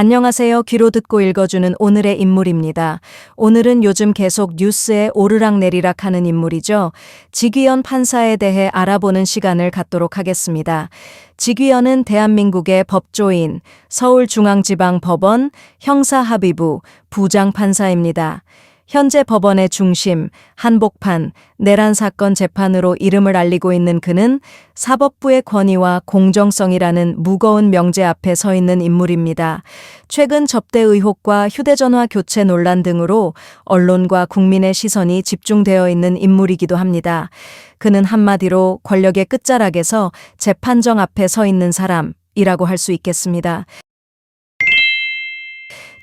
안녕하세요. 귀로 듣고 읽어주는 오늘의 인물입니다. 오늘은 요즘 계속 뉴스에 오르락내리락 하는 인물이죠. 직위현 판사에 대해 알아보는 시간을 갖도록 하겠습니다. 직위현은 대한민국의 법조인, 서울중앙지방법원 형사합의부 부장판사입니다. 현재 법원의 중심, 한복판, 내란 사건 재판으로 이름을 알리고 있는 그는 사법부의 권위와 공정성이라는 무거운 명제 앞에 서 있는 인물입니다. 최근 접대 의혹과 휴대전화 교체 논란 등으로 언론과 국민의 시선이 집중되어 있는 인물이기도 합니다. 그는 한마디로 권력의 끝자락에서 재판정 앞에 서 있는 사람이라고 할 수 있겠습니다.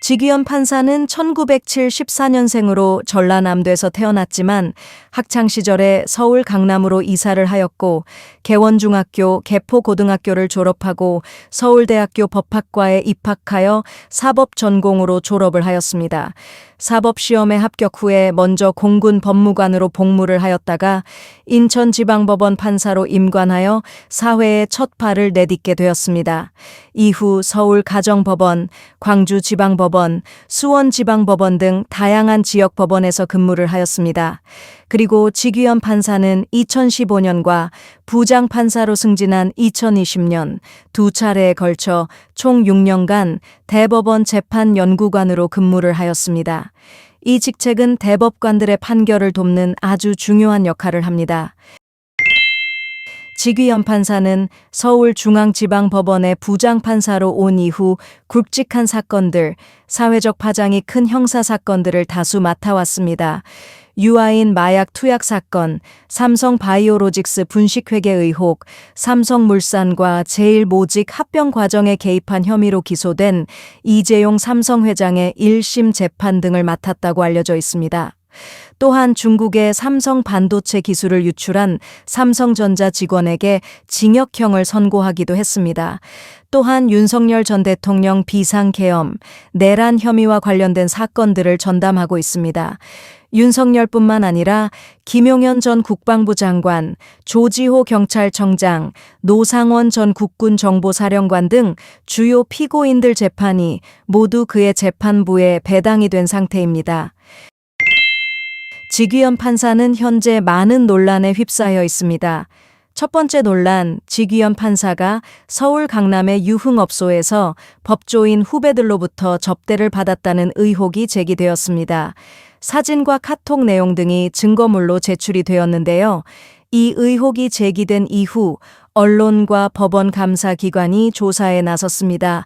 직위현 판사는 1974년생으로 전라남도에서 태어났지만 학창시절에 서울 강남으로 이사를 하였고 개원중학교, 개포고등학교를 졸업하고 서울대학교 법학과에 입학하여 사법 전공으로 졸업을 하였습니다. 사법시험에 합격 후에 먼저 공군 법무관으로 복무를 하였다가 인천지방법원 판사로 임관하여 사회에 첫 발을 내딛게 되었습니다. 이후 서울가정법원, 광주지방법원, 수원지방법원 등 다양한 지역법원에서 근무를 하였습니다. 그리고 직위현 판사는 2015년과 부장판사로 승진한 2020년 두 차례에 걸쳐 총 6년간 대법원 재판연구관으로 근무를 하였습니다. 이 직책은 대법관들의 판결을 돕는 아주 중요한 역할을 합니다. 직위현 판사는 서울중앙지방법원의 부장판사로 온 이후 굵직한 사건들, 사회적 파장이 큰 형사사건들을 다수 맡아왔습니다. 유아인 마약 투약 사건, 삼성바이오로직스 분식회계 의혹, 삼성물산과 제일모직 합병 과정에 개입한 혐의로 기소된 이재용 삼성회장의 1심 재판 등을 맡았다고 알려져 있습니다. 또한 중국의 삼성 반도체 기술을 유출한 삼성전자 직원에게 징역형을 선고하기도 했습니다. 또한 윤석열 전 대통령 비상계엄, 내란 혐의와 관련된 사건들을 전담하고 있습니다. 윤석열뿐만 아니라 김용현 전 국방부 장관, 조지호 경찰청장, 노상원 전 국군정보사령관 등 주요 피고인들 재판이 모두 그의 재판부에 배당이 된 상태입니다. 직위현 판사는 현재 많은 논란에 휩싸여 있습니다. 첫 번째 논란, 직위현 판사가 서울 강남의 유흥업소에서 법조인 후배들로부터 접대를 받았다는 의혹이 제기되었습니다. 사진과 카톡 내용 등이 증거물로 제출이 되었는데요. 이 의혹이 제기된 이후 언론과 법원 감사기관이 조사에 나섰습니다.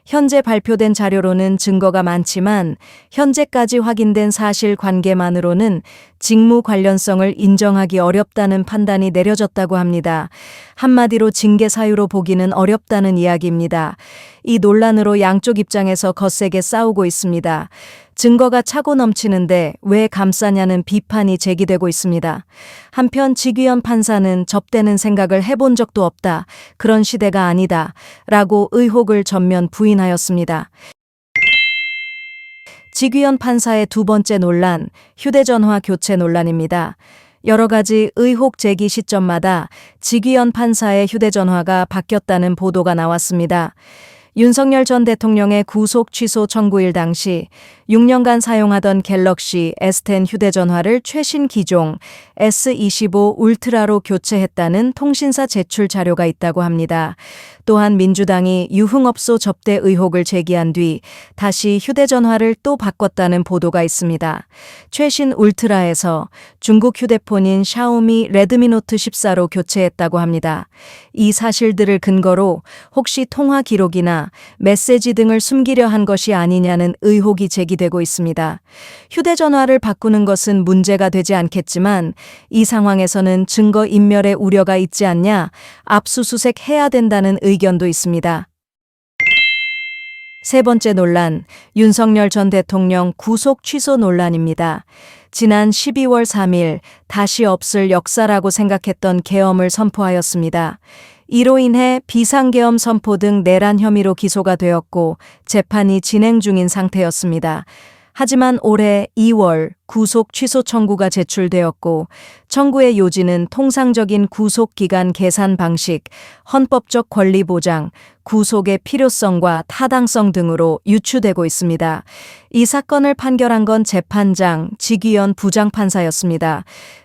현재 발표된 자료로는 증거가 많지만 현재까지 확인된 사실관계만으로는 직무 관련성을 인정하기 어렵다는 판단이 내려졌다고 합니다. 한마디로 징계 사유로 보기는 어렵다는 이야기입니다. 이 논란으로 양쪽 입장에서 거세게 싸우고 있습니다. 증거가 차고 넘치는데 왜 감싸냐는 비판이 제기되고 있습니다. 한편 직위현 판사는 접대는 생각을 해본 적도 없다. 그런 시대가 아니다. 라고 의혹을 전면 부인하였습니다. 직위현 판사의 두 번째 논란, 휴대전화 교체 논란입니다. 여러 가지 의혹 제기 시점마다 직위현 판사의 휴대전화가 바뀌었다는 보도가 나왔습니다. 윤석열 전 대통령의 구속 취소 청구일 당시 6년간 사용하던 갤럭시 S10 휴대전화를 최신 기종 S25 울트라로 교체했다는 통신사 제출 자료가 있다고 합니다. 또한 민주당이 유흥업소 접대 의혹을 제기한 뒤 다시 휴대전화를 또 바꿨다는 보도가 있습니다. 최신 울트라에서 중국 휴대폰인 샤오미 레드미노트 14로 교체했다고 합니다. 이 사실들을 근거로 혹시 통화 기록이나 메시지 등을 숨기려 한 것이 아니냐는 의혹이 제기되고 있습니다. 휴대전화를 바꾸는 것은 문제가 되지 않겠지만 이 상황에서는 증거 인멸의 우려가 있지 않냐, 압수수색해야 된다는 의견도 있습니다. 세 번째 논란, 윤석열 전 대통령 구속 취소 논란입니다. 지난 12월 3일 다시 없을 역사라고 생각했던 계엄을 선포하였습니다. 이로 인해 비상계엄 선포 등 내란 혐의로 기소가 되었고 재판이 진행 중인 상태였습니다. 하지만 올해 2월 구속 취소 청구가 제출되었고 청구의 요지는 통상적인 구속기간 계산 방식, 헌법적 권리 보장, 구속의 필요성과 타당성 등으로 유추되고 있습니다. 이 사건을 판결한 건 재판장 지귀현 부장판사였습니다.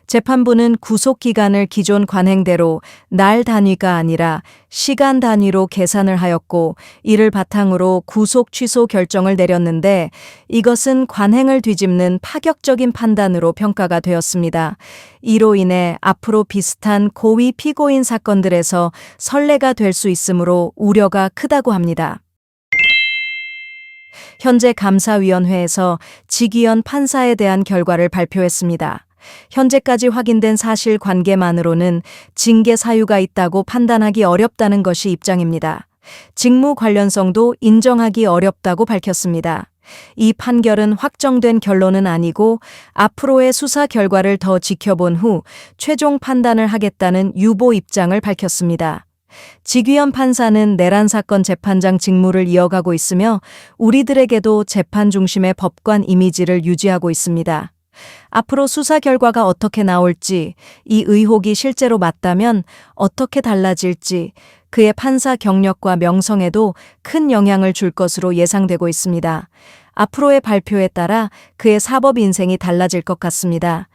재판부는 구속기간을 기존 관행대로 날 단위가 아니라 시간 단위로 계산을 하였고, 이를 바탕으로 구속 취소 결정을 내렸는데, 이것은 관행을 뒤집는 파격적인 판단으로 평가가 되었습니다. 이로 인해 앞으로 비슷한 고위 피고인 사건들에서 선례가 될 수 있으므로 우려가 크다고 합니다. 현재 감사위원회에서 지귀현 판사에 대한 결과를 발표했습니다. 현재까지 확인된 사실관계만으로는 징계 사유가 있다고 판단하기 어렵다는 것이 입장입니다. 직무 관련성도 인정하기 어렵다고 밝혔습니다. 이 판결은 확정된 결론은 아니고 앞으로의 수사 결과를 더 지켜본 후 최종 판단을 하겠다는 유보 입장을 밝혔습니다. 지귀현 판사는 내란 사건 재판장 직무를 이어가고 있으며 우리들에게도 재판 중심의 법관 이미지를 유지하고 있습니다. 앞으로 수사 결과가 어떻게 나올지, 이 의혹이 실제로 맞다면 어떻게 달라질지, 그의 판사 경력과 명성에도 큰 영향을 줄 것으로 예상되고 있습니다. 앞으로의 발표에 따라 그의 사법 인생이 달라질 것 같습니다.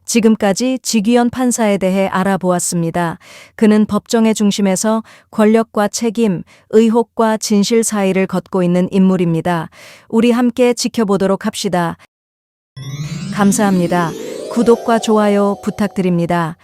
지금까지 지귀현 판사에 대해 알아보았습니다. 그는 법정의 중심에서 권력과 책임, 의혹과 진실 사이를 걷고 있는 인물입니다. 우리 함께 지켜보도록 합시다. 감사합니다. 구독과 좋아요 부탁드립니다.